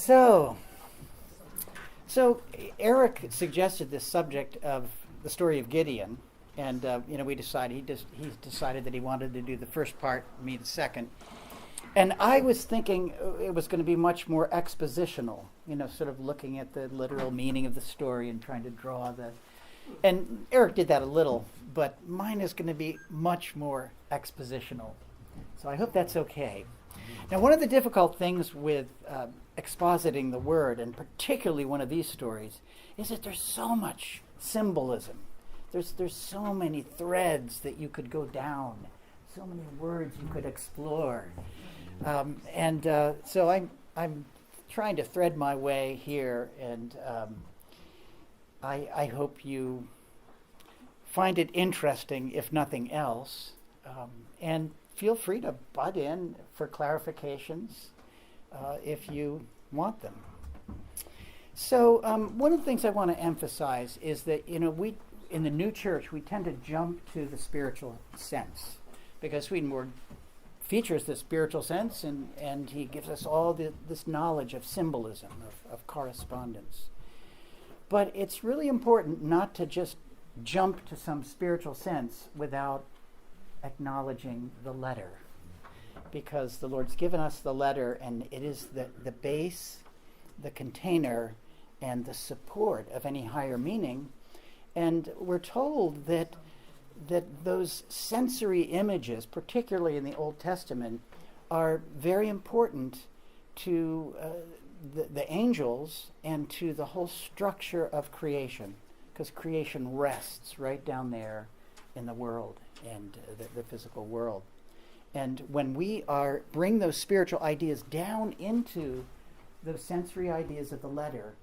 So Eric suggested this subject of the story of Gideon, and we decided he decided that he wanted to do the first part, me the second. And I was thinking it was going to be much more expositional, sort of looking at the literal meaning of the story and trying to draw the. And Eric did that a little, but mine is going to be much more expositional. So I hope that's okay. Now, one of the difficult things with expositing the word, and particularly one of these stories, is that there's so much symbolism. There's so many threads that you could go down, so many words you could explore. So I'm trying to thread my way here, and I hope you find it interesting, if nothing else. And feel free to butt in for clarifications if you want them. So one of the things I want to emphasize is that, we in the new church, we tend to jump to the spiritual sense because Swedenborg features the spiritual sense, and he gives us all this knowledge of symbolism, of correspondence. But it's really important not to just jump to some spiritual sense without acknowledging the letter, because the Lord's given us the letter, and it is the base, the container, and the support of any higher meaning. And we're told that those sensory images, particularly in the Old Testament, are very important to the angels and to the whole structure of creation, because creation rests right down there in the world and the physical world. And when we bring those spiritual ideas down into those sensory ideas of the letter,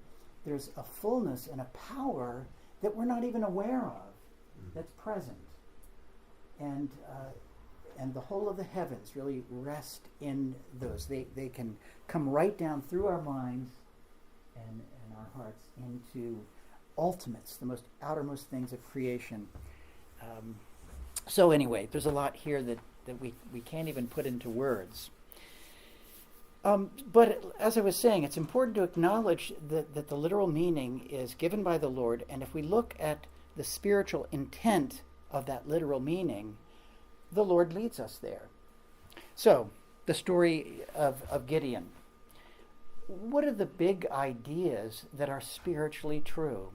there's a fullness and a power that we're not even aware of that's present. And the whole of the heavens really rest in those. They can come right down through our minds and our hearts into ultimates, the most outermost things of creation. So anyway, there's a lot here that we can't even put into words. But as I was saying, it's important to acknowledge that the literal meaning is given by the Lord, and if we look at the spiritual intent of that literal meaning, the Lord leads us there. So, the story of Gideon. What are the big ideas that are spiritually true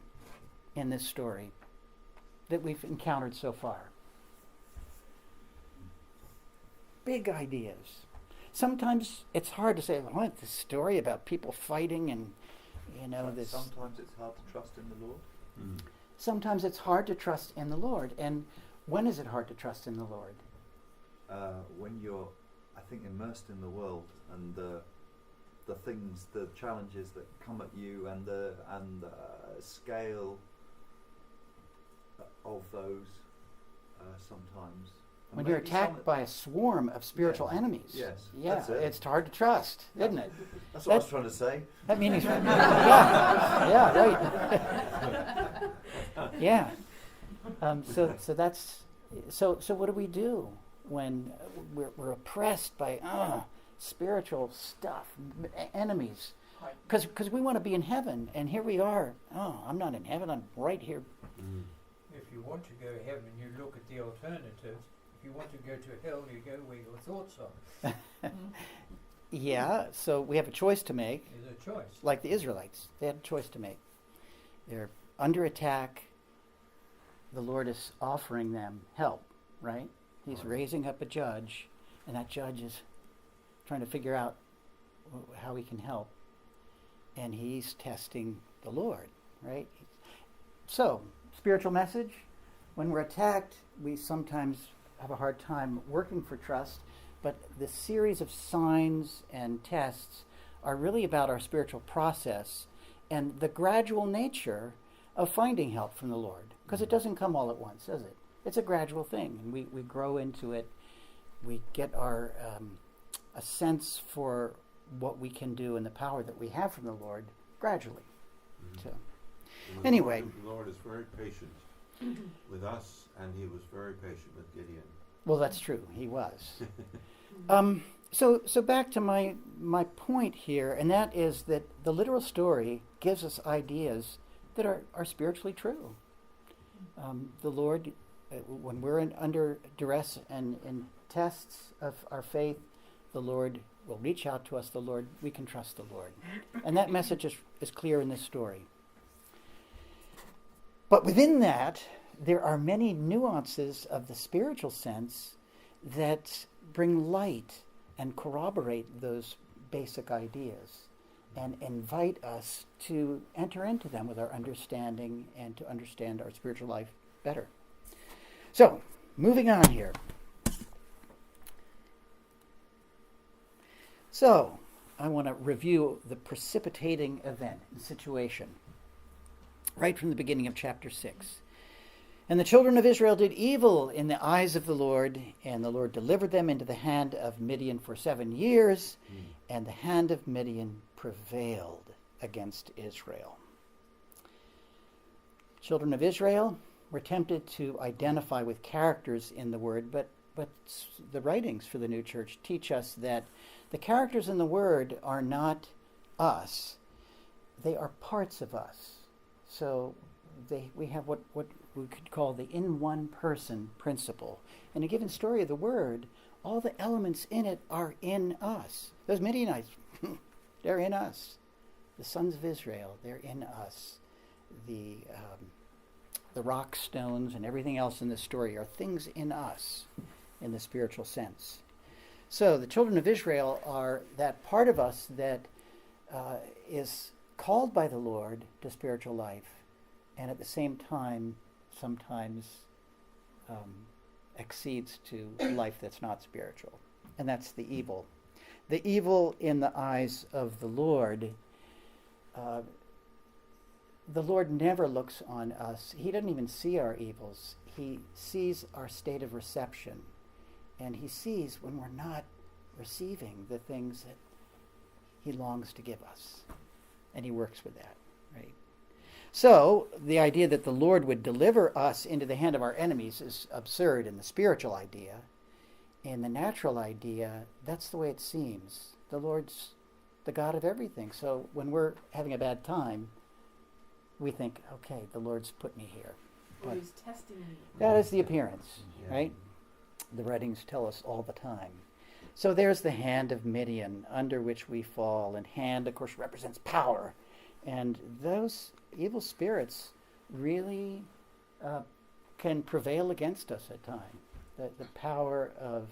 in this story that we've encountered so far? Big ideas. Sometimes it's hard to say, what, this story about people fighting and, this... Sometimes it's hard to trust in the Lord. Mm. Sometimes it's hard to trust in the Lord. And when is it hard to trust in the Lord? When you're, I think, immersed in the world and the things, the challenges that come at you, and the scale of those sometimes. And when you're attacked by a swarm of spiritual enemies. Yes. Yeah, it's hard to trust, isn't it? That's what I was trying to say. That means, yeah, right. Yeah. So what do we do when we're oppressed by spiritual stuff, enemies? Because we want to be in heaven, and here we are. Oh, I'm not in heaven. I'm right here. Mm. If you want to go to heaven, you look at the alternatives. If you want to go to hell, you go where your thoughts are. Yeah, so we have a choice to make. There's a choice. Like the Israelites. They had a choice to make. They're under attack. The Lord is offering them help, right? He's raising up a judge, and that judge is trying to figure out how he can help. And he's testing the Lord, right? So, spiritual message. When we're attacked, we sometimes have a hard time working for trust, but the series of signs and tests are really about our spiritual process and the gradual nature of finding help from the Lord, because it doesn't come all at once, does it? It's a gradual thing, and we grow into it. We get our a sense for what we can do and the power that we have from the Lord gradually. Mm-hmm. So, anyway. The Lord is very patient with us, and he was very patient with Gideon. Well, that's true. He was. So back to my point here, and that is that the literal story gives us ideas that are spiritually true. The Lord, when we're under duress and in tests of our faith, the Lord will reach out to us. We can trust the Lord. And that message is clear in this story. But within that, there are many nuances of the spiritual sense that bring light and corroborate those basic ideas and invite us to enter into them with our understanding and to understand our spiritual life better. So, moving on here. So, I want to review the precipitating event and situation right from the beginning of chapter 6. And the children of Israel did evil in the eyes of the Lord, and the Lord delivered them into the hand of Midian for 7 years, and the hand of Midian prevailed against Israel. Children of Israel were tempted to identify with characters in the Word, but the writings for the new church teach us that the characters in the Word are not us. They are parts of us. So we have what we could call the in one person principle. In a given story of the Word, all the elements in it are in us. Those Midianites, they're in us. The sons of Israel, they're in us. The rock stones and everything else in this story are things in us in the spiritual sense. So the children of Israel are that part of us that is called by the Lord to spiritual life, and at the same time sometimes exceeds to life that's not spiritual. And that's the evil. The evil in the eyes of the Lord. The Lord never looks on us. He doesn't even see our evils. He sees our state of reception. And he sees when we're not receiving the things that he longs to give us. And he works with that, right? So the idea that the Lord would deliver us into the hand of our enemies is absurd in the spiritual idea. In the natural idea, that's the way it seems. The Lord's the God of everything. So when we're having a bad time, we think, okay, the Lord's put me here. Or he's testing me. That is the appearance, right? The writings tell us all the time. So there's the hand of Midian, under which we fall. And hand, of course, represents power. And those evil spirits really can prevail against us at times. The power of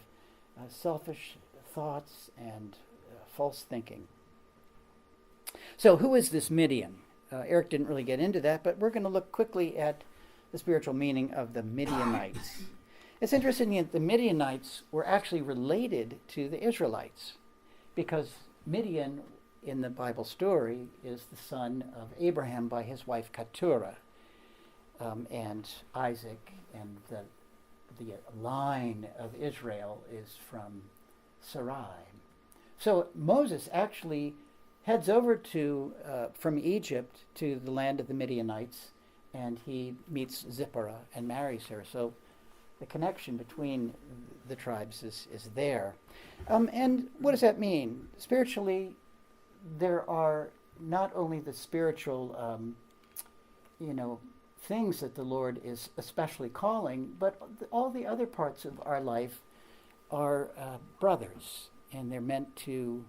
selfish thoughts and false thinking. So who is this Midian? Eric didn't really get into that, but we're going to look quickly at the spiritual meaning of the Midianites. It's interesting that the Midianites were actually related to the Israelites, because Midian in the Bible story is the son of Abraham by his wife Keturah, and Isaac, and the line of Israel is from Sarai. So Moses actually heads over from Egypt to the land of the Midianites, and he meets Zipporah and marries her. So the connection between the tribes is there. And what does that mean? Spiritually, there are not only the spiritual, things that the Lord is especially calling, but all the other parts of our life are brothers, and they're meant to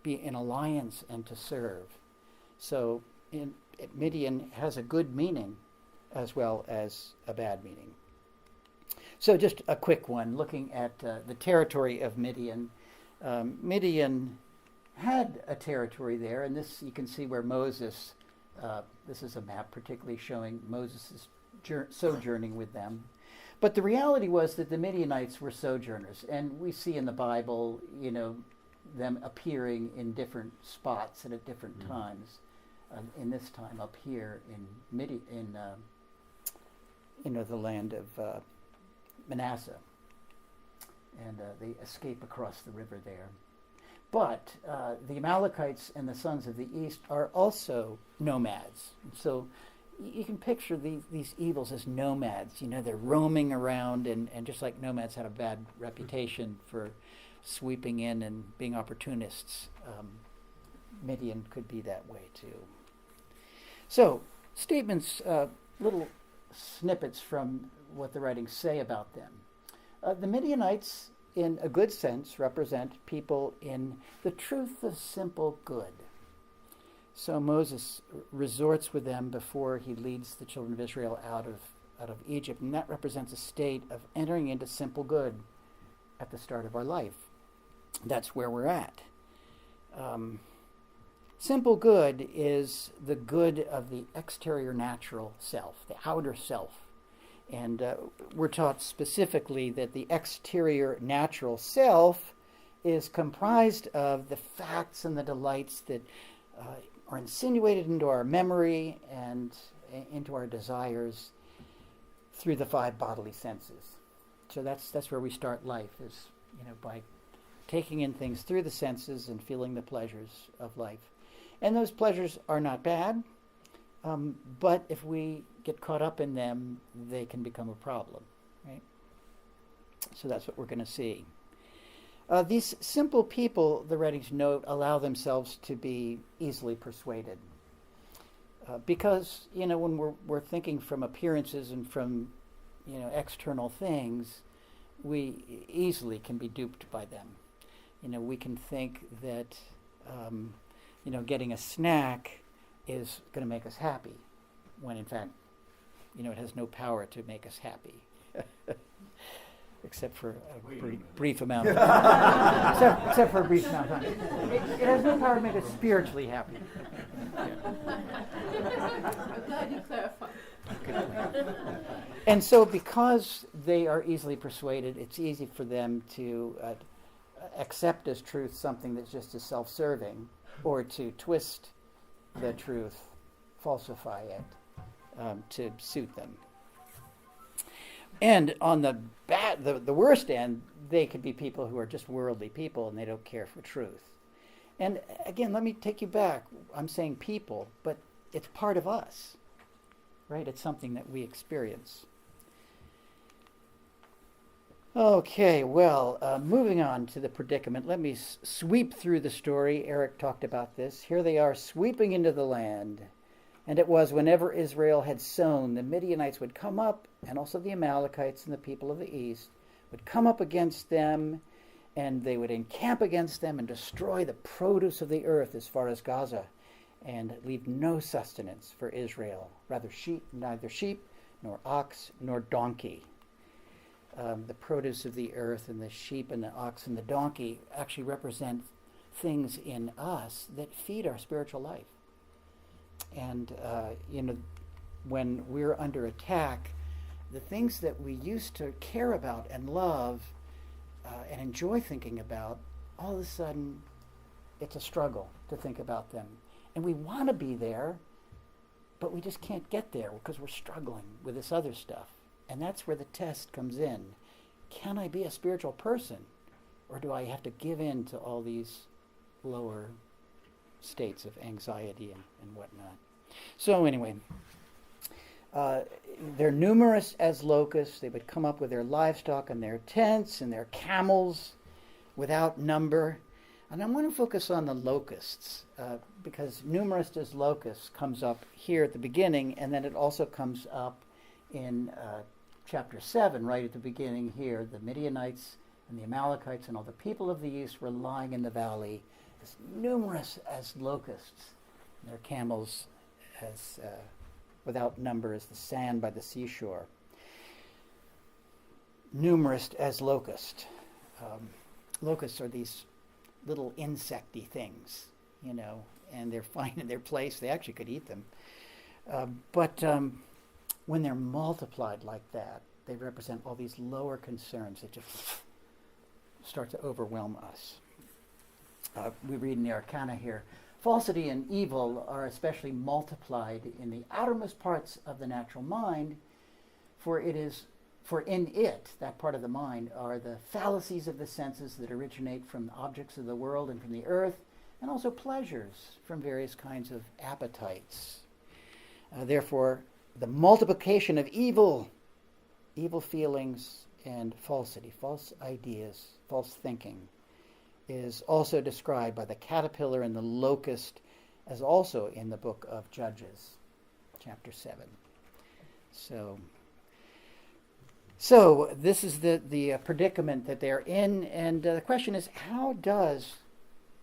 be in alliance and to serve. So Midian has a good meaning as well as a bad meaning. So just a quick one, looking at the territory of Midian. Midian had a territory there, and this you can see where Moses, this is a map particularly showing Moses' sojourning with them. But the reality was that the Midianites were sojourners, and we see in the Bible, them appearing in different spots and at different times. In this time up here in the land of Manasseh, and they escape across the river there. But the Amalekites and the sons of the east are also nomads. So you can picture these evils as nomads. They're roaming around, and just like nomads had a bad reputation for sweeping in and being opportunists. Midian could be that way too. So, statements, little snippets from what the writings say about them. The Midianites, in a good sense, represent people in the truth of simple good. So Moses resorts with them before he leads the children of Israel out of Egypt, and that represents a state of entering into simple good at the start of our life. That's where we're at. Simple good is the good of the exterior natural self, the outer self. And we're taught specifically that the exterior natural self is comprised of the facts and the delights that are insinuated into our memory and into our desires through the 5 bodily senses. So that's where we start life, is by taking in things through the senses and feeling the pleasures of life. And those pleasures are not bad, but if we get caught up in them, they can become a problem, right? So that's what we're going to see. These simple people, the writings note, allow themselves to be easily persuaded. Because, when we're thinking from appearances and from, external things, we easily can be duped by them. We can think that, getting a snack is going to make us happy, when in fact, it has no power to make us happy. Except for a brief amount of time. except for a brief amount of time. It has no power to make us spiritually happy. I'm glad you clarified. And so because they are easily persuaded, it's easy for them to accept as truth something that's just as self-serving, or to twist the truth, falsify it, to suit them. And on the worst end, they could be people who are just worldly people and they don't care for truth. And again, let me take you back. I'm saying people, but it's part of us, right? It's something that we experience. Okay, well, moving on to the predicament. Let me sweep through the story. Eric talked about this. Here they are sweeping into the land. And it was whenever Israel had sown, the Midianites would come up, and also the Amalekites and the people of the east would come up against them, and they would encamp against them and destroy the produce of the earth as far as Gaza, and leave no sustenance for Israel, neither sheep, nor ox, nor donkey. The produce of the earth and the sheep and the ox and the donkey actually represent things in us that feed our spiritual life. And, when we're under attack, the things that we used to care about and love and enjoy thinking about, all of a sudden, it's a struggle to think about them. And we want to be there, but we just can't get there because we're struggling with this other stuff. And that's where the test comes in. Can I be a spiritual person? Or do I have to give in to all these lower states of anxiety and whatnot? So anyway, they're numerous as locusts. They would come up with their livestock and their tents and their camels without number. And I want to focus on the locusts because numerous as locusts comes up here at the beginning, and then it also comes up in chapter 7, right at the beginning here. The Midianites and the Amalekites and all the people of the east were lying in the valley, as numerous as locusts. Their camels as without number as the sand by the seashore. Numerous as locusts. Locusts are these little insecty things, and they're fine in their place. They actually could eat them. But when they're multiplied like that, they represent all these lower concerns that just start to overwhelm us. We read in the Arcana here, falsity and evil are especially multiplied in the outermost parts of the natural mind, for in it, that part of the mind, are the fallacies of the senses that originate from objects of the world and from the earth, and also pleasures from various kinds of appetites. Therefore, the multiplication of evil feelings and falsity, false ideas, false thinking, is also described by the caterpillar and the locust, as also in the book of Judges, chapter 7. So this is the predicament that they're in, and the question is, how does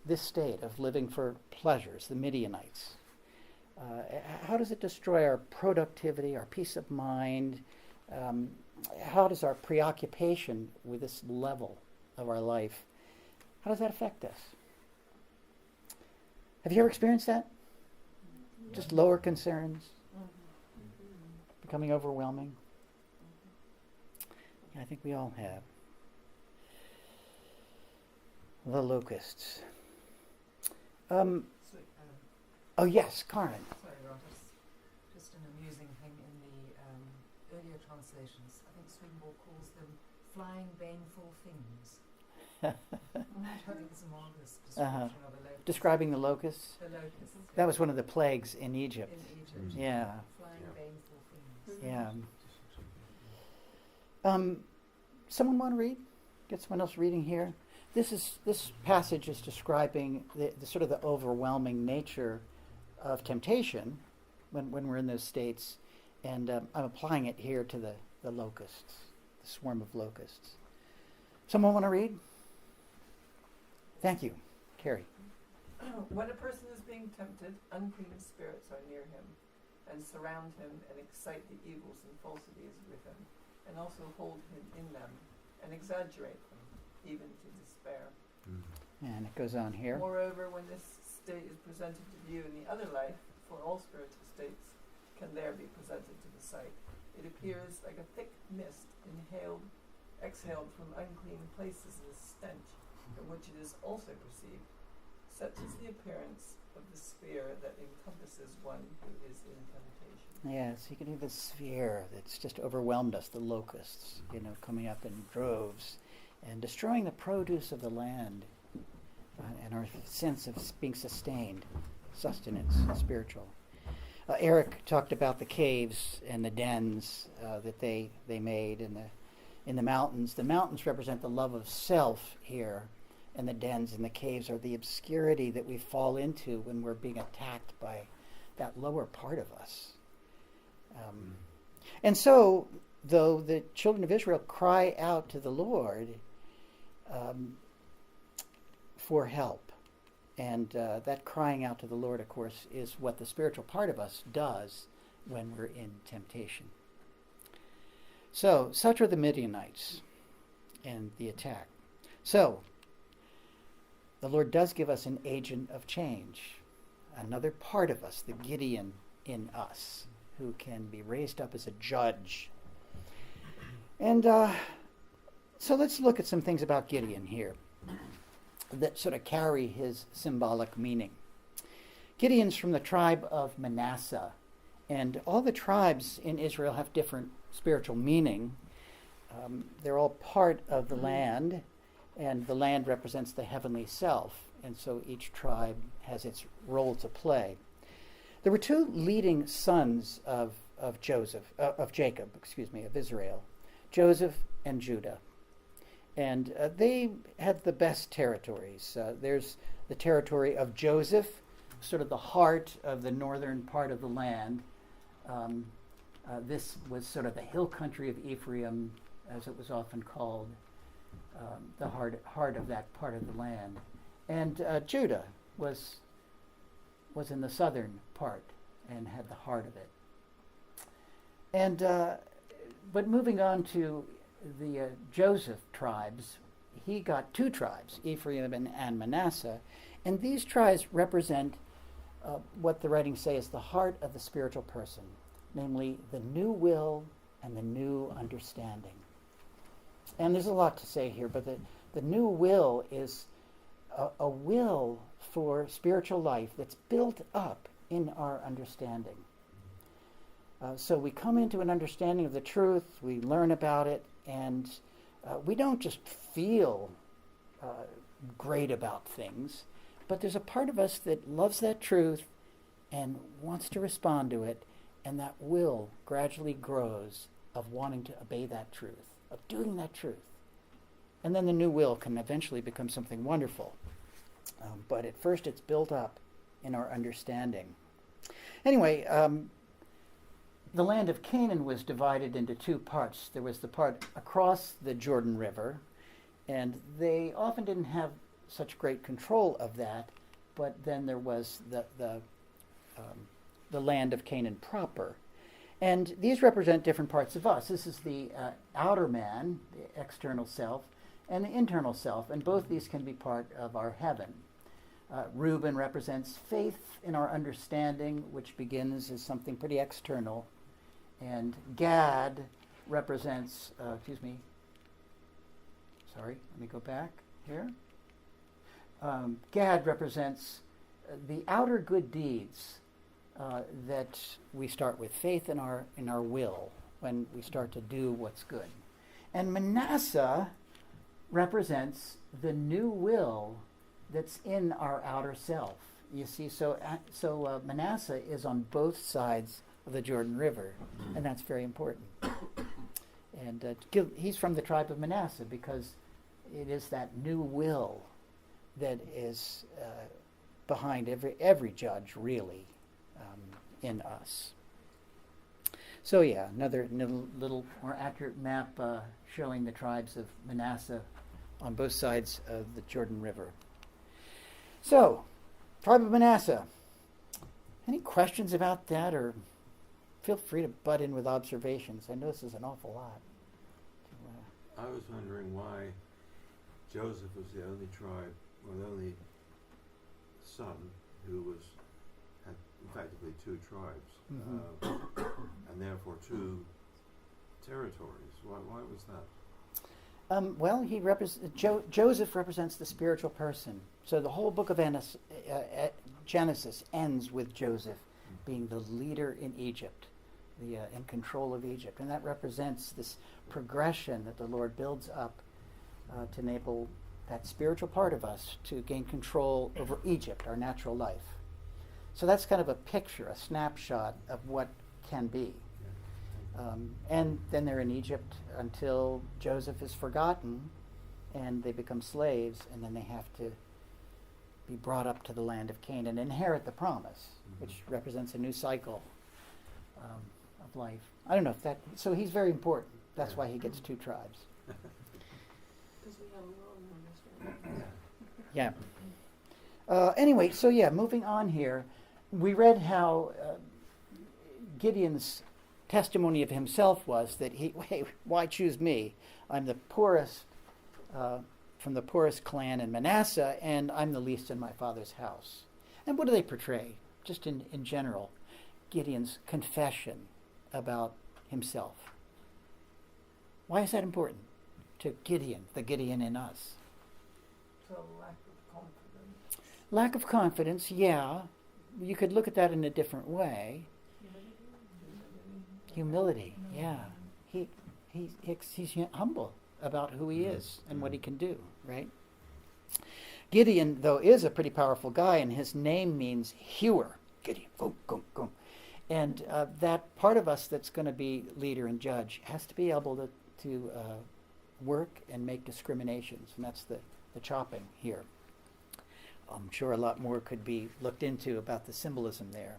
this state of living for pleasures, the Midianites, how does it destroy our productivity, our peace of mind? How does our preoccupation with this level of our life, how does that affect us? Have you ever experienced that? Just lower concerns, becoming overwhelming? Yeah, I think we all have. The locusts. Oh yes, Karen. Sorry, Ron, just an amusing thing in the earlier translations. I think Swinburne calls them flying baneful things. I think it's a marvelous description of a locust. Describing the locusts. The locusts. That was one of the plagues in Egypt. In Egypt. Yeah. Flying baneful things. Yeah. Someone want to read? Get someone else reading here. This passage is describing the sort of the overwhelming nature of temptation when we're in those states, and I'm applying it here to the locusts, the swarm of locusts. Someone want to read? Thank you, Carrie. When a person is being tempted, unclean spirits are near him and surround him and excite the evils and falsities with him, and also hold him in them and exaggerate them, even to despair. And it goes on here. Moreover, when this state is presented to view in the other life, for all spiritual states can there be presented to the sight, it appears like a thick mist exhaled from unclean places in a stench, from which it is also perceived. Such is the appearance of the sphere that encompasses one who is in temptation. Yes, you can hear the sphere that's just overwhelmed us, the locusts, coming up in droves and destroying the produce of the land and our sense of being sustained, sustenance, spiritual. Eric talked about the caves and the dens that they made in the mountains. The mountains represent the love of self here, and the dens and the caves are the obscurity that we fall into when we're being attacked by that lower part of us. And so, though the children of Israel cry out to the Lord for help, and that crying out to the Lord, of course, is what the spiritual part of us does when we're in temptation. So, such are the Midianites and the attack. So, the Lord does give us an agent of change, another part of us, the Gideon in us, who can be raised up as a judge. And so let's look at some things about Gideon here that sort of carry his symbolic meaning. Gideon's from the tribe of Manasseh, and all the tribes in Israel have different spiritual meaning. They're all part of the land, and the land represents the heavenly self, and so each tribe has its role to play. There were two leading sons of Jacob, of Israel, Joseph and Judah. And they had the best territories. There's the territory of Joseph, sort of the heart of the northern part of the land. This was sort of the hill country of Ephraim, as it was often called, the heart of that part of the land. And Judah was in the southern part and had the heart of it. And but moving on to the Joseph tribes, he got two tribes, Ephraim and Manasseh, and these tribes represent what the writings say is the heart of the spiritual person, namely the new will and the new understanding. And there's a lot to say here, but the new will is a will for spiritual life that's built up in our understanding. So we come into an understanding of the truth, we learn about it, and we don't just feel great about things, but there's a part of us that loves that truth and wants to respond to it, and that will gradually grows of wanting to obey that truth, of doing that truth. And then the new will can eventually become something wonderful. But at first it's built up in our understanding. Anyway, the land of Canaan was divided into two parts. There was the part across the Jordan River, and they often didn't have such great control of that, but then there was the land of Canaan proper. And these represent different parts of us. This is the outer man, the external self, and the internal self, and both these can be part of our heaven. Reuben represents faith in our understanding, which begins as something pretty external, and Gad represents, let me go back here. Gad represents the outer good deeds that we start with faith in our will when we start to do what's good. And Manasseh represents the new will that's in our outer self. You see, so Manasseh is on both sides of the Jordan River, and that's very important. And he's from the tribe of Manasseh because it is that new will that is behind every judge, really, in us. So yeah, another little more accurate map showing the tribes of Manasseh on both sides of the Jordan River. So, tribe of Manasseh. Any questions about that, or feel free to butt in with observations. I know this is an awful lot. I was wondering why Joseph was the only tribe, or the only son who had effectively two tribes, and therefore two territories. Why was that? Well, Joseph represents the spiritual person. So the whole book of Genesis ends with Joseph being the leader in Egypt, in control of Egypt. And that represents this progression that the Lord builds up to enable that spiritual part of us to gain control over Egypt, our natural life. So that's kind of a picture, a snapshot of what can be. And then they're in Egypt until Joseph is forgotten and they become slaves, and then they have to be brought up to the land of Canaan and inherit the promise, which represents a new cycle of life. I don't know if that... So he's very important. That's why he gets two tribes. Because we have a long one. Yeah. Anyway, so yeah, moving on here, we read how Gideon's testimony of himself was that why choose me? I'm the poorest from the poorest clan in Manasseh, and I'm the least in my father's house. And what do they portray? Just in general, Gideon's confession about himself. Why is that important to Gideon, the Gideon in us? So lack of confidence. Lack of confidence, yeah. You could look at that in a different way. Humility, yeah. He's humble about who he is and what he can do, right? Gideon, though, is a pretty powerful guy, and his name means hewer. Gideon, go, go, go. And that part of us that's going to be leader and judge has to be able to work and make discriminations, and that's the chopping here. I'm sure a lot more could be looked into about the symbolism there.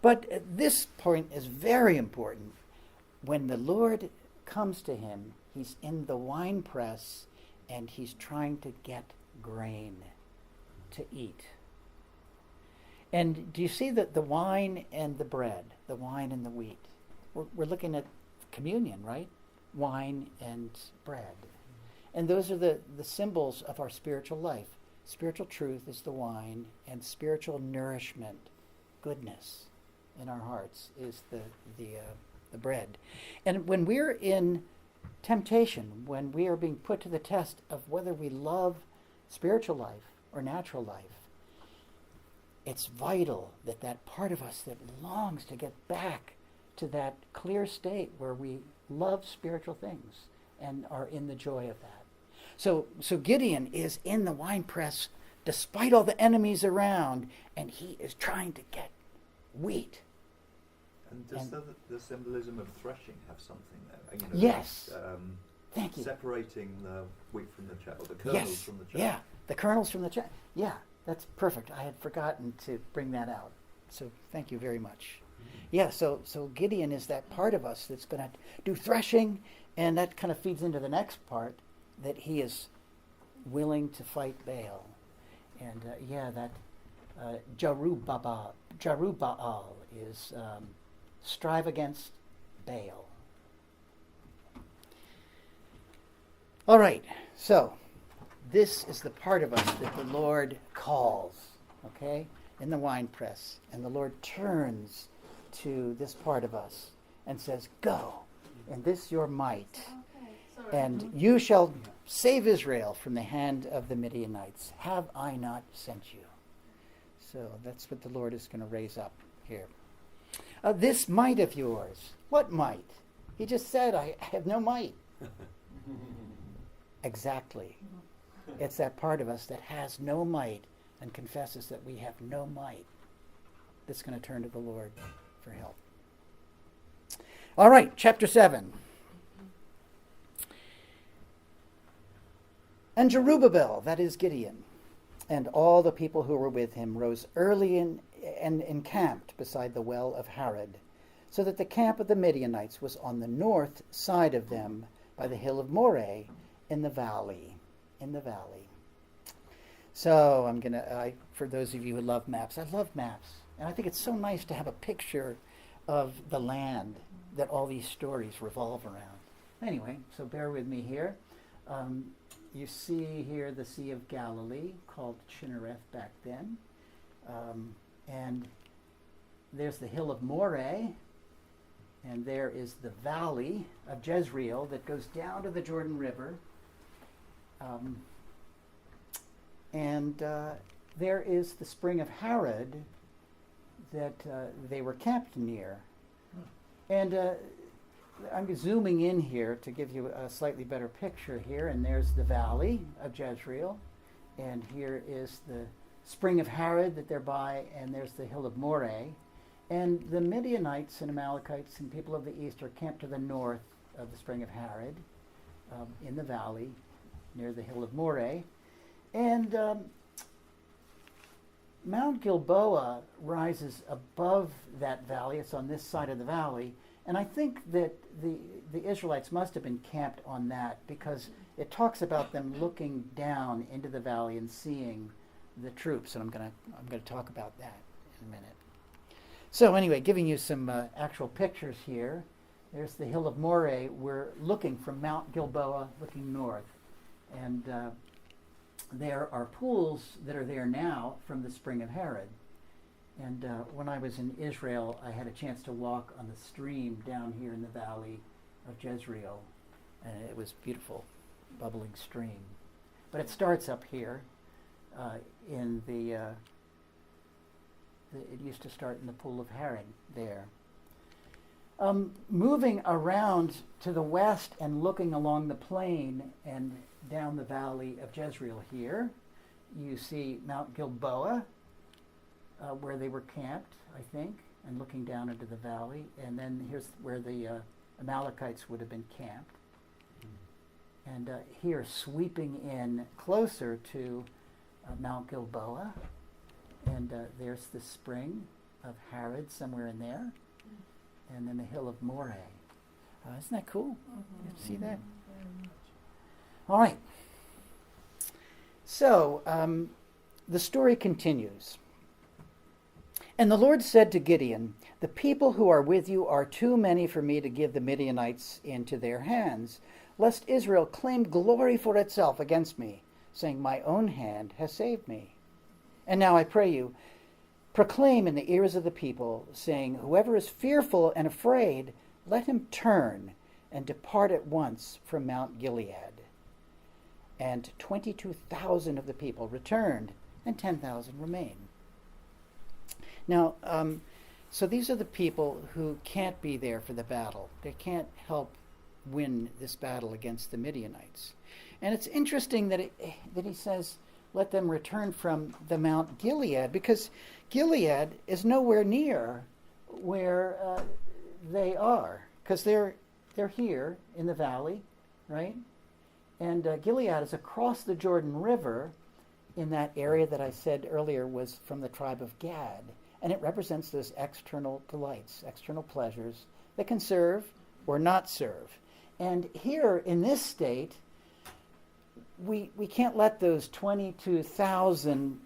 But this point is very important. When the Lord comes to him, he's in the wine press and he's trying to get grain to eat. And do you see that the wine and the bread, the wine and the wheat? We're looking at communion, right? Wine and bread. And those are the symbols of our spiritual life. Spiritual truth is the wine, and spiritual nourishment, goodness in our hearts, is the bread. And when we're in temptation, when we are being put to the test of whether we love spiritual life or natural life, it's vital that that part of us that longs to get back to that clear state where we love spiritual things and are in the joy of that. So Gideon is in the wine press despite all the enemies around, and he is trying to get wheat. And does the symbolism of threshing have something there? Yes. Thank you. Separating the wheat from the chaff, or the kernels Yes. from the chaff. Yeah. The kernels from the chaff. Yeah. That's perfect. I had forgotten to bring that out. So thank you very much. Yeah. So Gideon is that part of us that's going to do threshing, and that kind of feeds into the next part, that he is willing to fight Baal. And that Jerubbaal is strive against Baal. All right, so this is the part of us that the Lord calls, okay, in the winepress. And the Lord turns to this part of us and says, go, and this your might. And you shall save Israel from the hand of the Midianites. Have I not sent you? So that's what the Lord is going to raise up here. This might of yours. What might? He just said, I have no might. Exactly. It's that part of us that has no might and confesses that we have no might that's going to turn to the Lord for help. All right, chapter 7. And Jerubbaal, that is Gideon, and all the people who were with him rose early and encamped beside the well of Harod, so that the camp of the Midianites was on the north side of them by the hill of Moreh in the valley. So I'm going to, for those of you who love maps, I love maps. And I think it's so nice to have a picture of the land that all these stories revolve around. Anyway, so bear with me here. You see here the Sea of Galilee, called Chinnereth back then. And there's the hill of Moreh. And there is the valley of Jezreel that goes down to the Jordan River. There is the spring of Harod that they were camped near. And I'm zooming in here to give you a slightly better picture here. And there's the valley of Jezreel. And here is the spring of Harod that they're by. And there's the hill of Moreh. And the Midianites and Amalekites and people of the east are camped to the north of the spring of Harod, in the valley near the hill of Moreh. And Mount Gilboa rises above that valley. It's on this side of the valley. And I think that the Israelites must have been camped on that, because it talks about them looking down into the valley and seeing the troops. And I'm going to talk about that in a minute. So anyway, giving you some actual pictures here. There's the hill of Moreh. We're looking from Mount Gilboa, looking north. And there are pools that are there now from the spring of Harod. And when I was in Israel, I had a chance to walk on the stream down here in the valley of Jezreel. And it was beautiful, bubbling stream. But it starts up here in the... It used to start in the pool of Harod there. Moving around to the west and looking along the plain and down the valley of Jezreel here, you see Mount Gilboa, where they were camped, I think, and looking down into the valley. And then here's where the Amalekites would have been camped. And here, sweeping in closer to Mount Gilboa. And there's the spring of Harod somewhere in there. And then the hill of Moreh. Isn't that cool? You see that? All right. So, the story continues. And the Lord said to Gideon, the people who are with you are too many for me to give the Midianites into their hands, lest Israel claim glory for itself against me, saying, my own hand has saved me. And now I pray you, proclaim in the ears of the people, saying, whoever is fearful and afraid, let him turn and depart at once from Mount Gilead. And 22,000 of the people returned, and 10,000 remained. Now, so these are the people who can't be there for the battle. They can't help win this battle against the Midianites. And it's interesting that he says, let them return from the Mount Gilead, because Gilead is nowhere near where they are, because they're here in the valley, right? And Gilead is across the Jordan River in that area that I said earlier was from the tribe of Gad. And it represents those external delights, external pleasures that can serve or not serve. And here in this state, we can't let those 22,000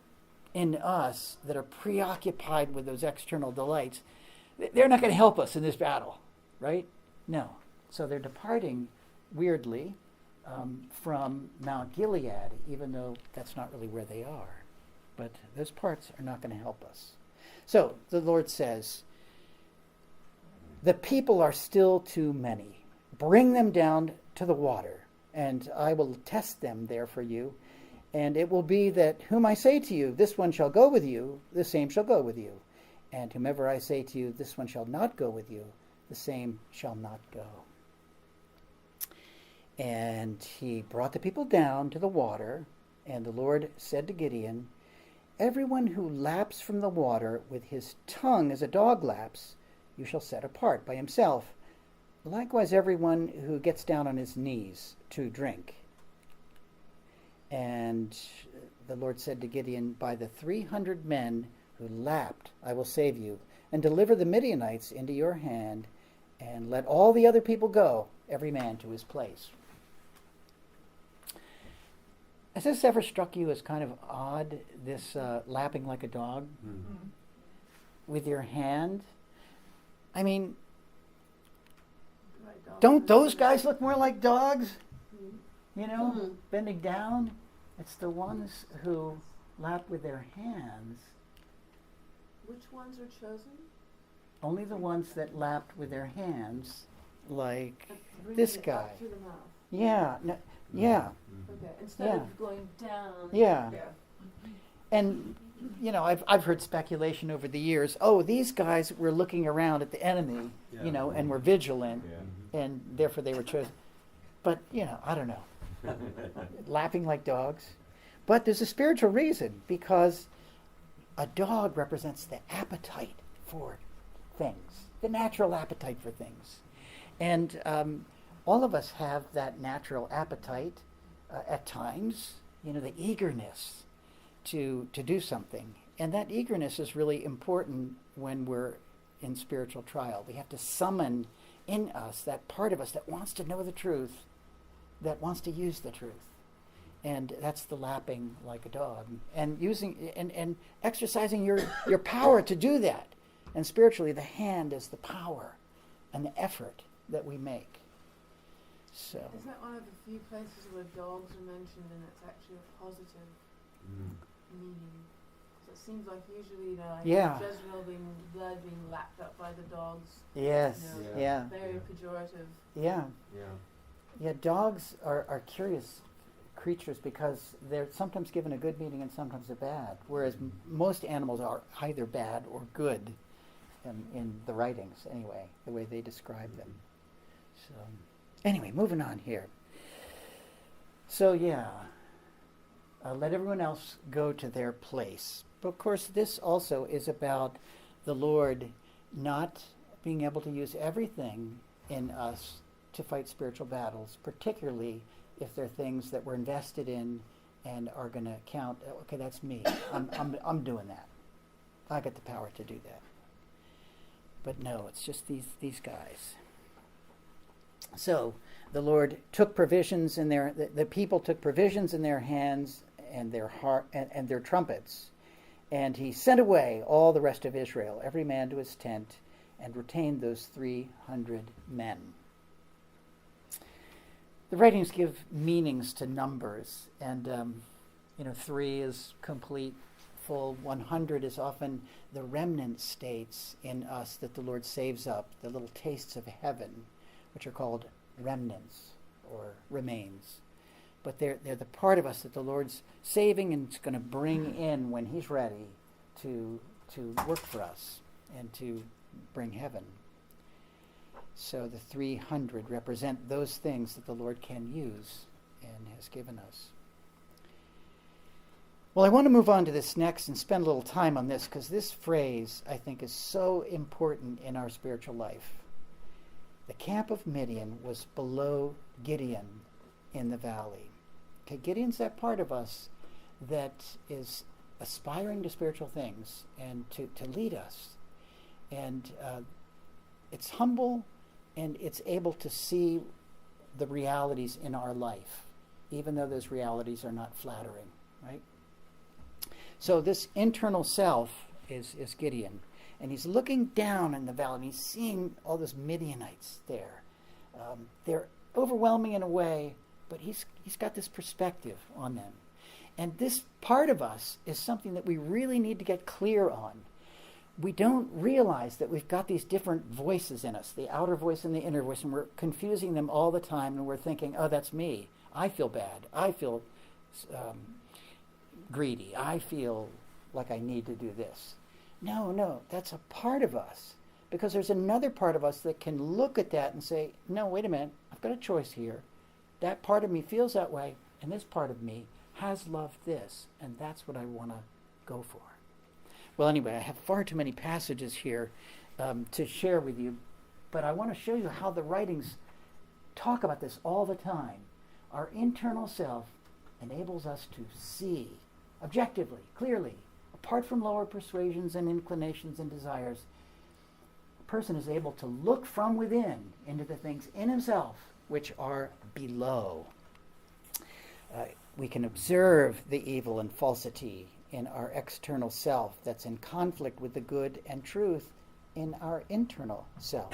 in us that are preoccupied with those external delights, they're not going to help us in this battle, right? No. So they're departing weirdly from Mount Gilead, even though that's not really where they are. But those parts are not going to help us. So the Lord says, the people are still too many. Bring them down to the water, and I will test them there for you. And it will be that whom I say to you, this one shall go with you, the same shall go with you. And whomever I say to you, this one shall not go with you, the same shall not go. And he brought the people down to the water, and the Lord said to Gideon, everyone who laps from the water with his tongue as a dog laps, you shall set apart by himself. Likewise, everyone who gets down on his knees to drink. And the Lord said to Gideon, by the 300 men who lapped, I will save you, and deliver the Midianites into your hand, and let all the other people go, every man to his place. Has this ever struck you as kind of odd, this lapping like a dog with your hand? I mean, don't those guys look more like dogs? You know, bending down. It's the ones who lap with their hands. Which ones are chosen? Only the ones that lapped with their hands, like Bringing this it guy. up to the mouth. Yeah, yeah, Okay, instead Yeah. of going down. yeah. Yeah. And you know, I've heard speculation over the years. Oh, these guys were looking around at the enemy, you know, and were vigilant, and therefore they were chosen. But you know, I don't know. Lapping like dogs. But there's a spiritual reason, because a dog represents the appetite for things, the natural appetite for things. And all of us have that natural appetite at times, you know, the eagerness to do something. And that eagerness is really important when we're in spiritual trial. We have to summon in us that part of us that wants to know the truth, that wants to use the truth. And that's the lapping like a dog. And using and exercising your power to do that. And spiritually, the hand is the power and the effort that we make. So Is that one of the few places where dogs are mentioned and it's actually a positive meaning? Because it seems like usually, you know, like Yeah. Jezreel blood being lapped up by the dogs. yes, You know, yeah, Very pejorative. yeah. Yeah. Yeah, dogs are curious creatures because they're sometimes given a good meaning and sometimes a bad, whereas most animals are either bad or good in the writings, anyway, the way they describe them. So, anyway, moving on here. So, yeah, let everyone else go to their place. But, of course, this also is about the Lord not being able to use everything in us to fight spiritual battles, particularly if they're things that we're invested in and are going to count. Okay, that's me. I'm doing that. I got the power to do that. But no, it's just these guys. So the Lord took provisions in the people took provisions in their hands and their heart and their trumpets, and he sent away all the rest of Israel, every man to his tent, and retained those 300 men. The writings give meanings to numbers, and 3 is complete, full. 100 is often the remnant states in us that the Lord saves up, the little tastes of heaven, which are called remnants or remains. But they're the part of us that the Lord's saving and is going to bring in when He's ready to work for us and to bring heaven. So the 300 represent those things that the Lord can use and has given us. Well, I want to move on to this next and spend a little time on this, because this phrase, I think, is so important in our spiritual life. The camp of Midian was below Gideon, in the valley. Okay, Gideon's that part of us that is aspiring to spiritual things and to lead us. And it's humble, and it's able to see the realities in our life, even though those realities are not flattering, right? So this internal self is Gideon. And he's looking down in the valley, and he's seeing all those Midianites there. They're overwhelming in a way, but he's got this perspective on them. And this part of us is something that we really need to get clear on. We don't realize that we've got these different voices in us, the outer voice and the inner voice, and we're confusing them all the time, and we're thinking, oh, that's me. I feel bad. I feel greedy. I feel like I need to do this. No, that's a part of us. Because there's another part of us that can look at that and say, no, wait a minute, I've got a choice here. That part of me feels that way, and this part of me has loved this, and that's what I want to go for. Well, anyway, I have far too many passages here to share with you, but I want to show you how the writings talk about this all the time. Our internal self enables us to see objectively, clearly, apart from lower persuasions and inclinations and desires. A person is able to look from within into the things in himself which are below. We can observe the evil and falsity in our external self that's in conflict with the good and truth in our internal self.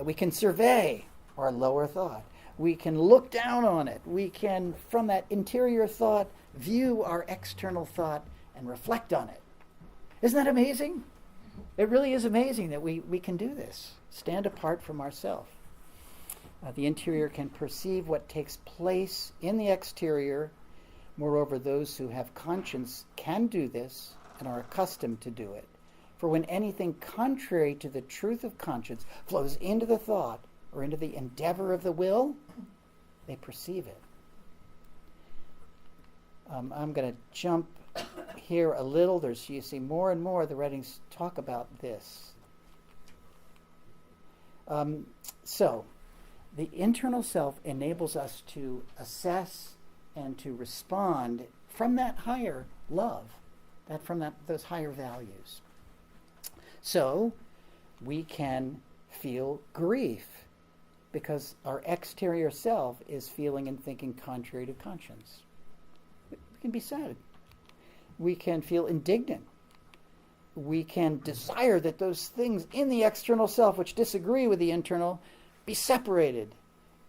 We can survey our lower thought. We can look down on it. We can, from that interior thought, view our external thought and reflect on it. Isn't that amazing? It really is amazing that we can do this, stand apart from ourself. The interior can perceive what takes place in the exterior. Moreover, those who have conscience can do this and are accustomed to do it. For when anything contrary to the truth of conscience flows into the thought or into the endeavor of the will, they perceive it. I'm going to jump here a little. You see more and more the writings talk about this. So, the internal self enables us to assess and to respond from that higher love, those higher values. So, we can feel grief because our exterior self is feeling and thinking contrary to conscience. We can be sad. We can feel indignant. We can desire that those things in the external self which disagree with the internal be separated.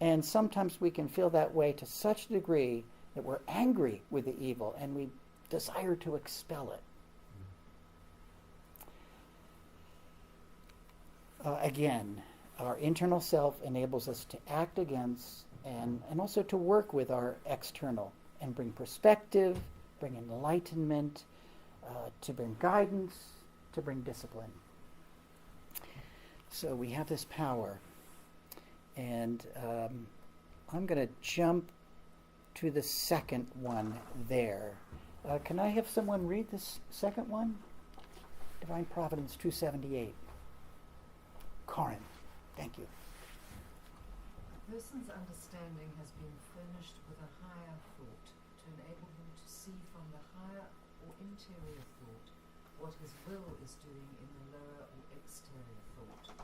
And sometimes we can feel that way to such a degree that we're angry with the evil and we desire to expel it. Again, our internal self enables us to act against and also to work with our external and bring perspective, bring enlightenment, to bring guidance, to bring discipline. So we have this power. And I'm going to jump to the second one there. Can I have someone read this second one? Divine Providence 278. Corin, thank you. A person's understanding has been furnished with a higher thought to enable him to see from the higher or interior thought what his will is doing in the lower or exterior thought.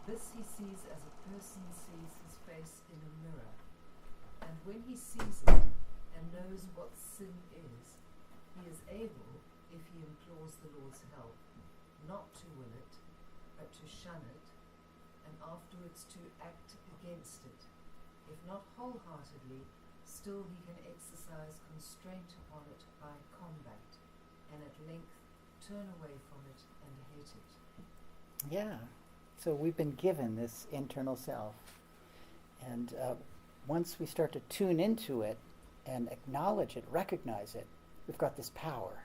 This he sees as a person sees his face in a mirror, and when he sees it and knows what sin is, he is able, if he implores the Lord's help, not to will it, but to shun it, and afterwards to act against it. If not wholeheartedly, still he can exercise constraint upon it by combat, and at length turn away from it and hate it. Yeah. So we've been given this internal self. And once we start to tune into it and acknowledge it, recognize it, we've got this power,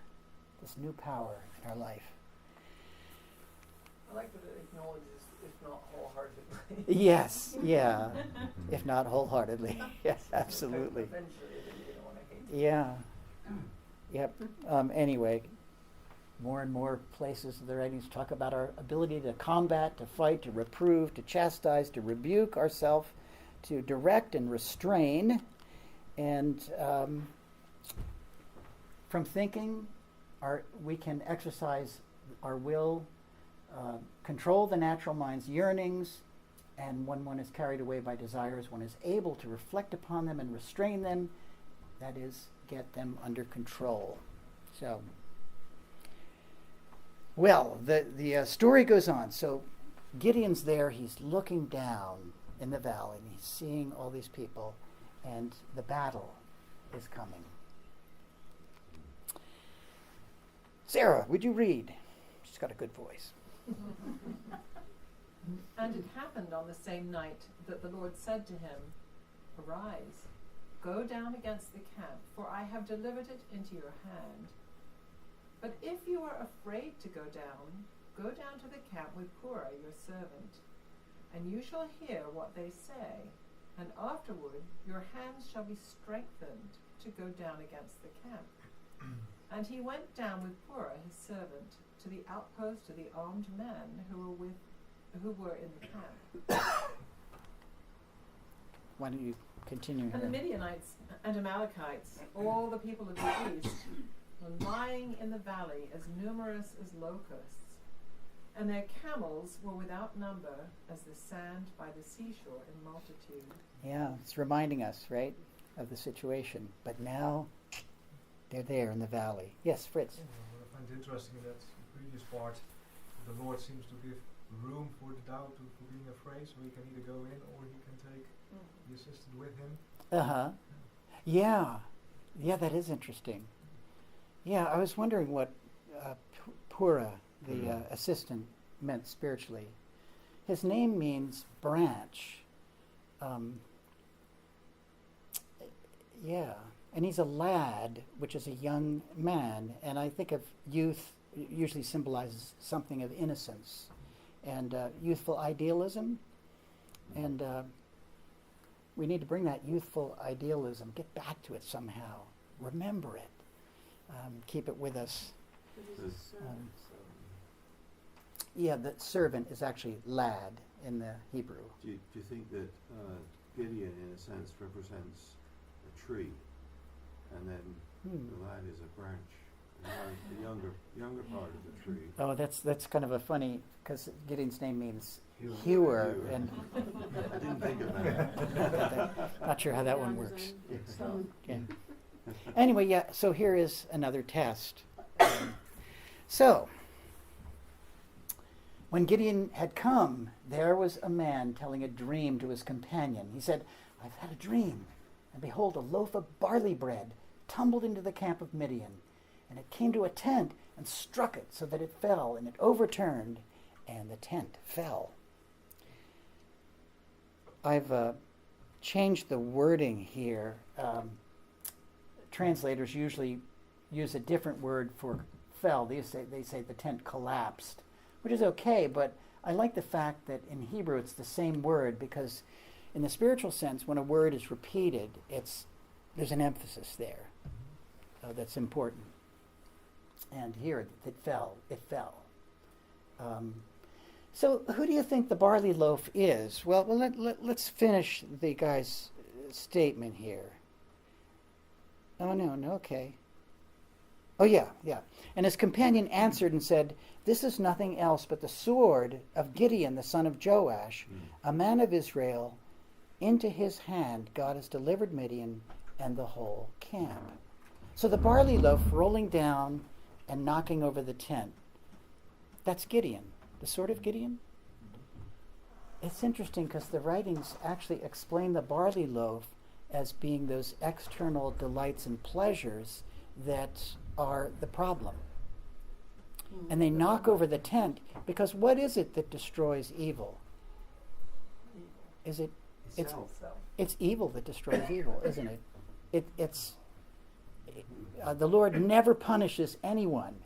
this new power in our life. I like that it acknowledges, if not wholeheartedly. Yes, yeah. If not wholeheartedly. Yes, absolutely. Eventually, you don't want to hate it. Yeah. Yep. Anyway, more and more places of the writings talk about our ability to combat, to fight, to reprove, to chastise, to rebuke ourselves, to direct and restrain. And from thinking, we can exercise our will, control the natural mind's yearnings, and when one is carried away by desires, one is able to reflect upon them and restrain them, that is, get them under control. So, well, the story goes on. So Gideon's there, he's looking down in the valley, and he's seeing all these people, and the battle is coming. Sarah, would you read? She's got a good voice. And it happened on the same night that the Lord said to him, Arise, go down against the camp, for I have delivered it into your hand. But if you are afraid to go down to the camp with Purah your servant, and you shall hear what they say, and afterward your hands shall be strengthened to go down against the camp. And he went down with Purah his servant to the outpost of the armed men who were in the camp. Why don't you continue And the here? Midianites and Amalekites, all the people of the east, were lying in the valley as numerous as locusts, and their camels were without number as the sand by the seashore in multitude. Yeah, it's reminding us, right, of the situation. But now they're there in the valley. Yes, Fritz. What I find interesting in that previous part, the Lord seems to give room for the doubt, for being afraid, so he can either go in or he can take the assistant with him. Uh-huh. Yeah. Yeah, that is interesting. Yeah, I was wondering what Purah, the assistant, meant spiritually. His name means branch. Yeah. And he's a lad, which is a young man. And I think of youth usually symbolizes something of innocence and youthful idealism. And we need to bring that youthful idealism, get back to it somehow, remember it, keep it with us. Yeah, the servant is actually lad in the Hebrew. Do you think that Gideon, in a sense, represents a tree, and then the lad is a branch, and the younger part of the tree? Oh, that's kind of a funny, because Gideon's name means hewer, and I didn't think of that. not sure how that one works. Okay. Anyway, yeah, so here is another test. So, when Gideon had come, there was a man telling a dream to his companion. He said, I've had a dream, and behold, a loaf of barley bread tumbled into the camp of Midian, and it came to a tent and struck it so that it fell, and it overturned, and the tent fell. I've changed the wording here. Translators usually use a different word for fell. They say the tent collapsed, which is okay, but I like the fact that in Hebrew it's the same word, because in the spiritual sense, when a word is repeated, there's an emphasis there that's important. And here it fell. So who do you think the barley loaf is? Well, let's finish the guy's statement here. Oh, no, okay. Oh, yeah. And his companion answered and said, This is nothing else but the sword of Gideon, the son of Joash, a man of Israel. Into his hand God has delivered Midian and the whole camp. So the barley loaf rolling down and knocking over the tent, that's Gideon, the sword of Gideon. It's interesting because the writings actually explain the barley loaf as being those external delights and pleasures that are the problem. And they knock over the tent because what is it that destroys evil? Is it? It's evil that destroys evil, isn't it? The Lord never punishes anyone.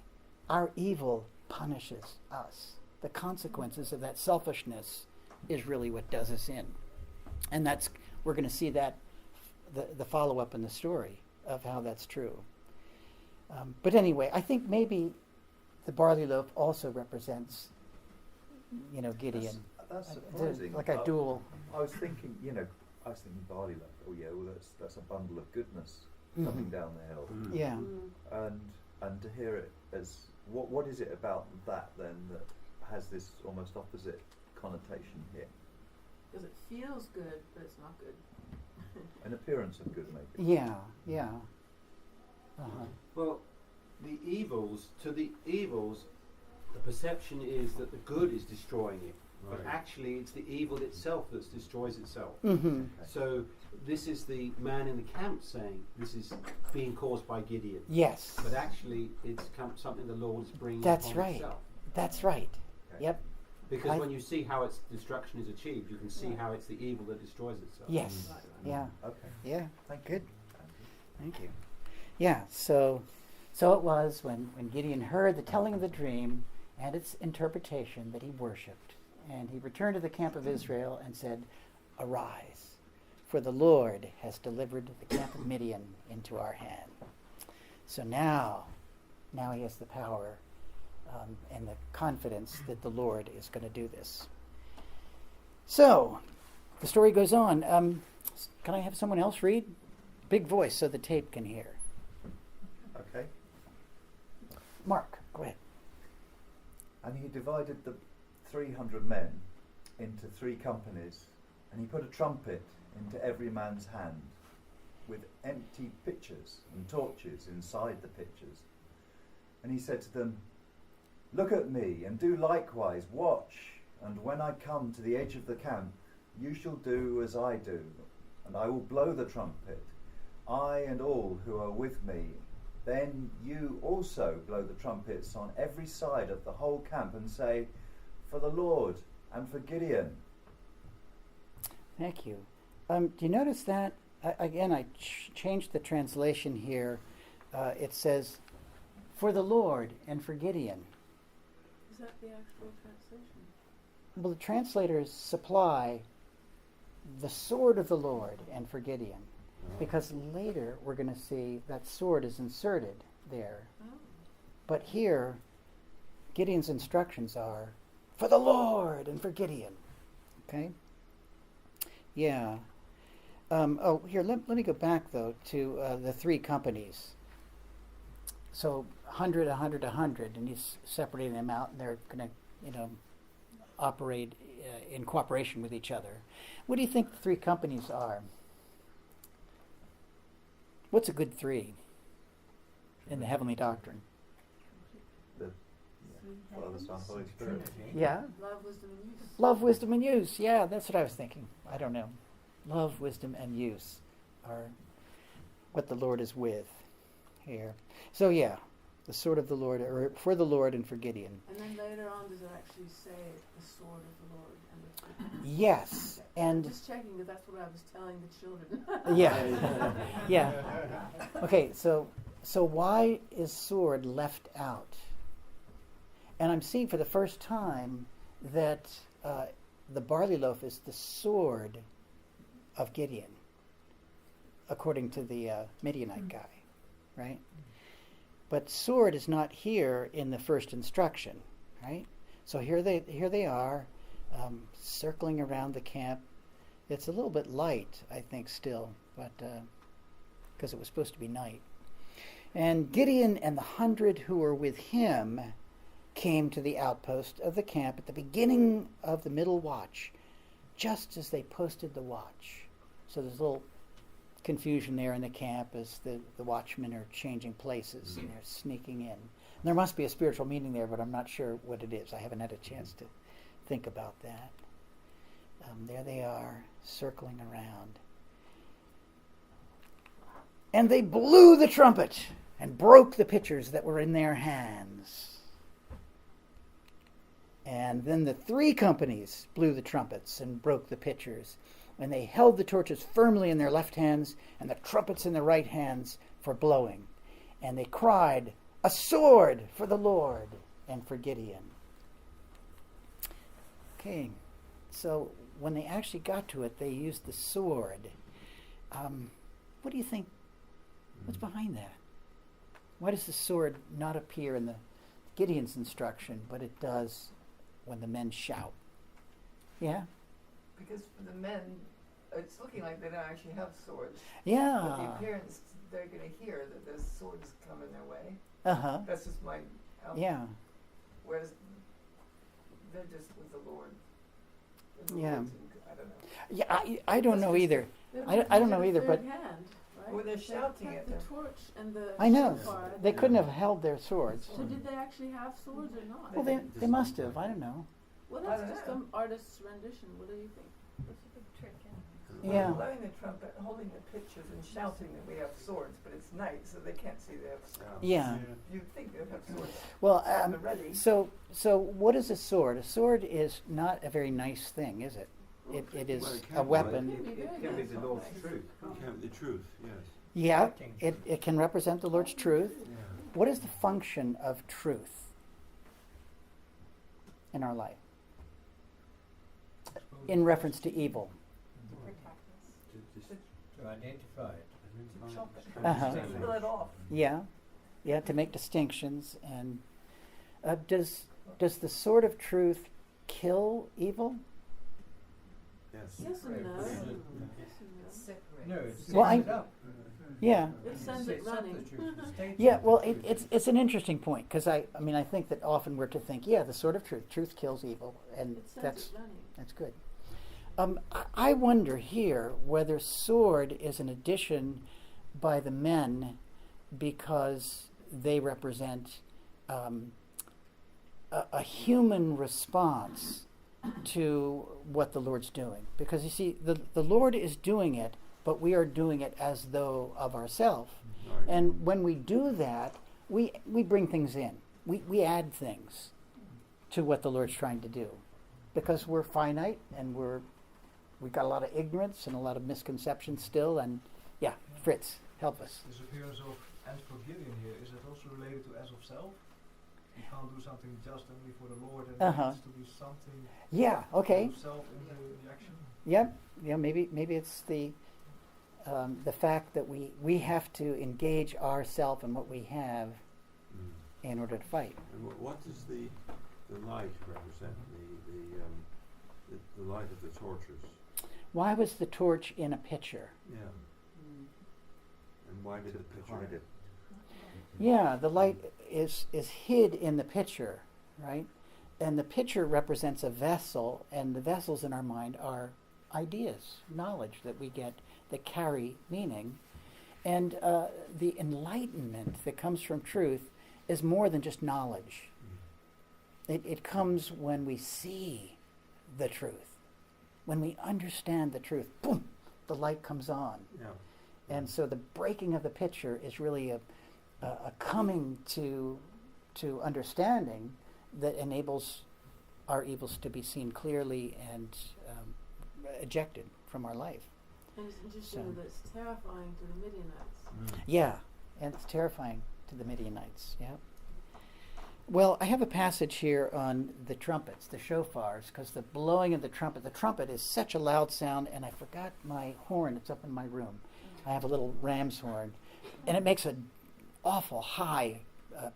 Our evil punishes us. The consequences of that selfishness is really what does us in. And we're going to see that the follow-up in the story of how that's true. But anyway, I think maybe the barley loaf also Represents, Gideon. That's surprising. Like a dual. I was thinking, I was thinking barley loaf. Oh yeah, well that's a bundle of goodness Mhm. coming down the hill. Yeah. And to hear it as what is it about that then that has this almost opposite connotation here? Because it feels good, but it's not good. An appearance of good, maybe. Yeah. Yeah. Uh-huh. Well, the evils, the perception is that the good is destroying it. But Right. actually, it's the evil itself that destroys itself. Mm-hmm. Okay. So this is the man in the camp saying this is being caused by Gideon. Yes. But actually, it's something the Lord is bringing That's upon right. itself. That's right. Okay. Yep. Because when you see how its destruction is achieved, you can see how it's the evil that destroys itself. Yes. Yeah. Okay. Yeah. Thank Good. you. Thank you. Yeah, so it was when Gideon heard the telling of the dream and its interpretation that he worshipped. And he returned to the camp of Israel and said, "Arise, for the Lord has delivered the camp of Midian into our hand." So now he has the power and the confidence that the Lord is going to do this. So the story goes on. Can I have someone else read? Big voice so the tape can hear. Okay. Mark, go ahead. And he divided the 300 men into 3 companies, and he put a trumpet into every man's hand, with empty pitchers and torches inside the pitchers. And he said to them, "Look at me, and do likewise, watch, and when I come to the edge of the camp, you shall do as I do, and I will blow the trumpet, I and all who are with me. Then you also blow the trumpets on every side of the whole camp, and say, for the Lord and for Gideon." Thank you. Do you notice that? I changed the translation here. It says, "For the Lord and for Gideon." Is that the actual translation? Well, the translators supply the sword of the Lord and for Gideon. Because later we're going to see that sword is inserted there. Oh. But here, Gideon's instructions are, "For the Lord and for Gideon." Okay? Yeah. Here, let me go back, though, to the 3 companies. So 100, 100, 100, and he's separating them out, and they're going to, operate in cooperation with each other. What do you think the 3 companies are? What's a good 3 in the heavenly doctrine? The Father, Son, Holy Spirit. Yeah? Love, wisdom, and use. Love, wisdom, and use. Yeah, that's what I was thinking. I don't know. Love, wisdom, and use are what the Lord is with here. So yeah, the sword of the Lord, or for the Lord and for Gideon. And then later on, does it actually say the sword of the Lord and the Yes, and just checking because that's what I was telling the children. yeah, yeah. Okay, so why is sword left out? And I'm seeing for the first time that the barley loaf is the sword of Gideon, according to the Midianite guy, right? But sword is not here in the first instruction, right? So here they are, circling around the camp. It's a little bit light, I think, still, but because it was supposed to be night. And Gideon and the 100 who were with him came to the outpost of the camp at the beginning of the middle watch, just as they posted the watch. So there's a little confusion there in the camp as the watchmen are changing places and they're sneaking in. And there must be a spiritual meaning there, but I'm not sure what it is. I haven't had a chance to think about that. There they are, circling around. And they blew the trumpet and broke the pitchers that were in their hands. And then the 3 companies blew the trumpets and broke the pitchers. And they held the torches firmly in their left hands and the trumpets in their right hands for blowing. And they cried, "A sword for the Lord and for Gideon." Okay, so when they actually got to it, they used the sword. What do you think? What's behind that? Why does the sword not appear in the Gideon's instruction, but it does when the men shout? Yeah? Because for the men, it's looking like they don't actually have swords. But the Yeah. appearance, they're going to hear that there's swords coming their way. Uh-huh. That's just my Yeah. Whereas they're just with the Lord. And the Yeah. Lord's I don't know. Yeah, I don't know either. They I don't know had a either, but- third hand, right? Well, they're They shouting kept at the them. torch and the I know. shofar. They couldn't have held their swords. So did they actually have swords or not? Well, they must have. I don't know. Well, I that's don't just know. some artist's rendition. What do you think? That's a big trick, Yeah. Blowing the trumpet, holding the pictures, and shouting that we have swords, but it's night, so they can't see they have swords. Yeah. You'd think they'd have swords Well, at the ready. so what is a sword? A sword is not a very nice thing, is it? It is Well, it a can be. weapon. It can be the Lord's truth. Yeah, the truth, yes. Yeah, Acting. it can represent the Lord's truth. Yeah. What is the function of truth in our life in reference to evil? To identify it. To chop it. Uh-huh. To kill it off. Yeah, to make distinctions. And does the sword of truth kill evil? Yes. Yes and no. Yes Yes and and No, no. it Well, I- sets it up. Yeah. It sends it Sets up the running. truth, it states Yeah, it. well, it's an interesting point because I think that often we're to think, the sword of truth kills evil, and It sends that's it running. good. I wonder here whether sword is an addition by the men because they represent a human response to what the Lord's doing. Because you see, the Lord is doing it, but we are doing it as though of ourselves. Right. And when we do that, we bring things in. We add things to what the Lord's trying to do. Because we're finite and we've got a lot of ignorance and a lot of misconceptions still. And Fritz, help us. This appearance of and for Gideon here, is it also related to as of self? You can't do something just only for the Lord, and there needs to be something Yeah, okay. of self in the action. Yep. Yeah, maybe it's the fact that we have to engage ourself and what we have Mm. in order to fight. And what does the light represent? The light of the torches. Why was the torch in a pitcher? Yeah. And why did it picture Hide it. Yeah, the light is hid in the pitcher, right? And the pitcher represents a vessel, and the vessels in our mind are ideas, knowledge that we get that carry meaning. And the enlightenment that comes from truth is more than just knowledge. It comes when we see the truth. When we understand the truth, boom, the light comes on. Yeah. And so the breaking of the pitcher is really a coming to understanding that enables our evils to be seen clearly and ejected from our life. And it's interesting that it's terrifying to the Midianites. Yeah, and it's terrifying to the Midianites. Yeah. Well, I have a passage here on the trumpets, the shofars, because the blowing of the trumpet is such a loud sound, and I forgot my horn. It's up in my room. I have a little ram's horn, and it makes an awful high,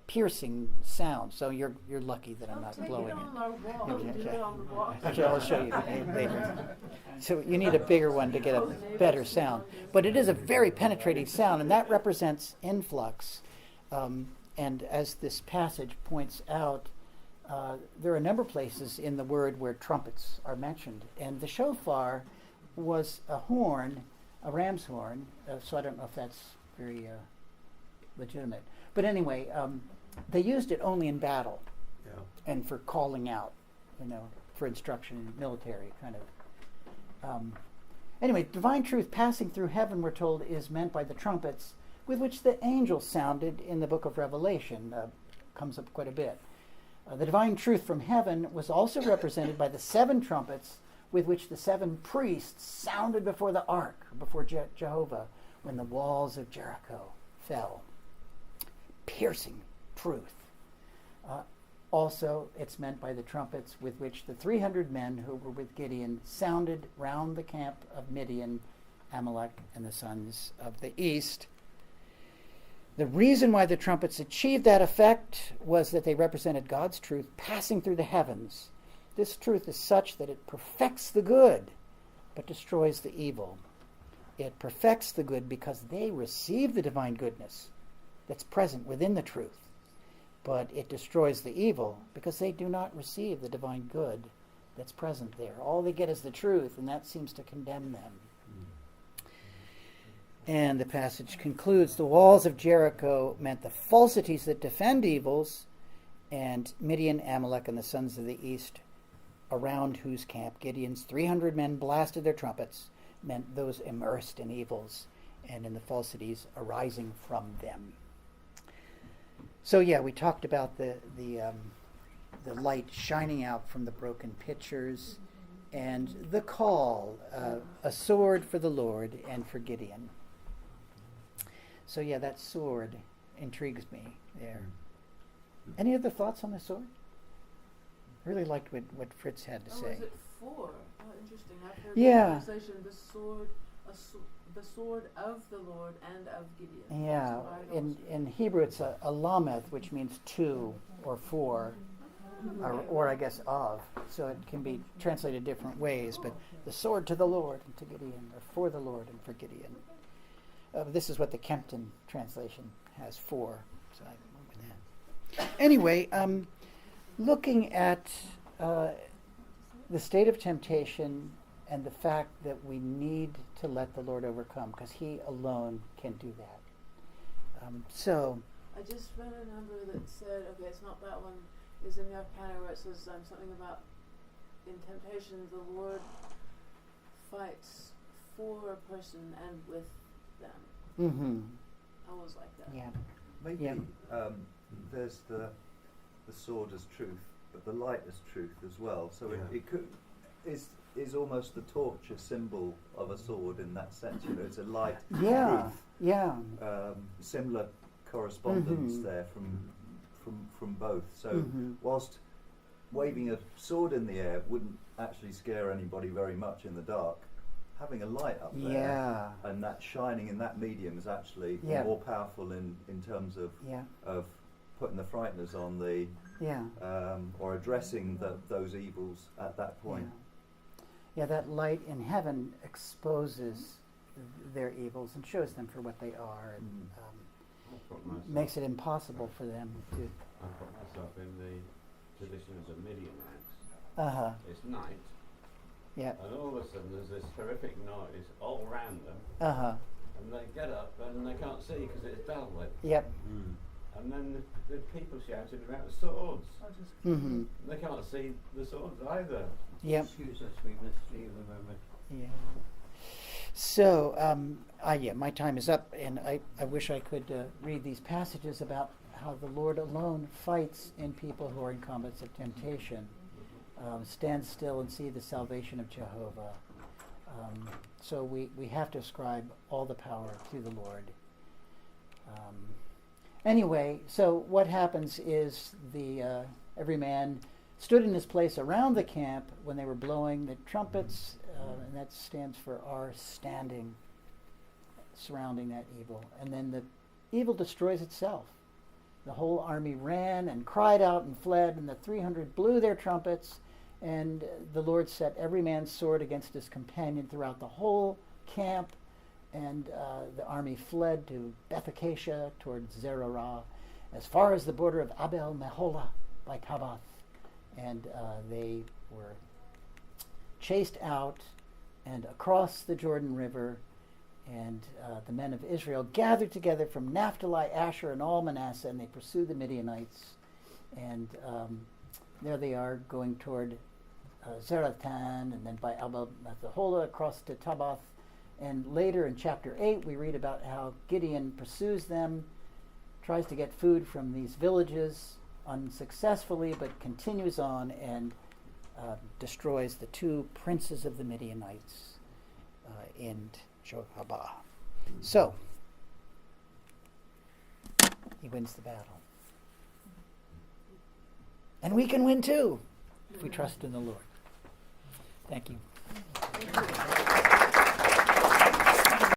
piercing sound. So you're lucky that I'm not Take blowing it it. on our wall. Okay, Do okay. it on the wall. Actually, I'll show you later. So you need a bigger one to get a better sound. But it is a very penetrating sound, and that represents influx. And as this passage points out, there are a number of places in the word where trumpets are mentioned. And the shofar was a horn, a ram's horn, so I don't know if that's very legitimate. But anyway, they used it only in battle Yeah. and for calling out, for instruction in military kind of. Anyway, divine truth passing through heaven, we're told, is meant by the trumpets with which the angels sounded in the book of Revelation. Comes up quite a bit. The divine truth from heaven was also represented by the 7 trumpets with which the 7 priests sounded before the ark, before Jehovah, when the walls of Jericho fell. Piercing truth. Also, it's meant by the trumpets with which the 300 men who were with Gideon sounded round the camp of Midian, Amalek, and the sons of the east. The reason why the trumpets achieved that effect was that they represented God's truth passing through the heavens. This truth is such that it perfects the good but destroys the evil. It perfects the good because they receive the divine goodness that's present within the truth. But it destroys the evil because they do not receive the divine good that's present there. All they get is the truth, and that seems to condemn them. And the passage concludes, the walls of Jericho meant the falsities that defend evils, and Midian, Amalek, and the sons of the east, around whose camp Gideon's 300 men blasted their trumpets, meant those immersed in evils and in the falsities arising from them. So yeah, we talked about the light shining out from the broken pitchers, and the call, a sword for the Lord and for Gideon. So yeah, that sword intrigues me there. Any other thoughts on the sword? I really liked what Fritz had to say. Is it for? Oh, interesting. I've heard Yeah. the conversation, the sword of the Lord and of Gideon. Yeah, So I don't- in Hebrew it's a lameth, which means to or for, or I guess of. So it can be translated different ways, but the sword to the Lord and to Gideon, or for the Lord and for Gideon. This is what the Kempton translation has for. So I went with that. Anyway, looking at the state of temptation and the fact that we need to let the Lord overcome, because He alone can do that. So, I just read a number that said, okay, it's not that one, is in your counter where it says something about in temptation the Lord fights for a person and with them. I always like that. Yeah. Maybe Yeah. there's the sword as truth, but the light as truth as well. So Yeah. it could is almost the torch a symbol of a sword in that sense. You know, it's a light Yeah. truth. Yeah. Similar correspondence Mhm. there from both. So whilst waving a sword in the air wouldn't actually scare anybody very much in the dark, having a light up there Yeah. and that shining in that medium is actually Yeah. more powerful in terms of Yeah. putting the frighteners on the Yeah. or addressing those evils at that point. Yeah, that light in heaven exposes their evils and shows them for what they are, and I put myself, makes it impossible for them to. I put myself in the position of the Midianites. It's night, Yeah. and all of a sudden there's this horrific noise all around them, and they get up and they can't see because it's daylight. Yep. And then the people shouting about the swords. Mm-hmm. They can't see the swords either. Yep. Excuse us, we must leave a moment. Yeah. So, my time is up, and I wish I could read these passages about how the Lord alone fights in people who are in combats of temptation. Stand still and see the salvation of Jehovah. So we have to ascribe all the power to the Lord. Anyway, so what happens is every man stood in his place around the camp when they were blowing the trumpets, and that stands for our standing surrounding that evil. And then the evil destroys itself. The whole army ran and cried out and fled, and the 300 blew their trumpets, and the Lord set every man's sword against his companion throughout the whole camp, and the army fled to Beth-Acacia towards Zerorah, as far as the border of Abel Meholah by Tabath, and they were chased out and across the Jordan River, and the men of Israel gathered together from Naphtali, Asher, and all Manasseh, and they pursued the Midianites, and there they are going toward Zarethan, and then by Abel Meholah across to Tabath. And later in chapter 8, we read about how Gideon pursues them, tries to get food from these villages unsuccessfully, but continues on and destroys the two princes of the Midianites in Johabah. So, he wins the battle. And we can win too, if we trust in the Lord. Thank you. Thank you.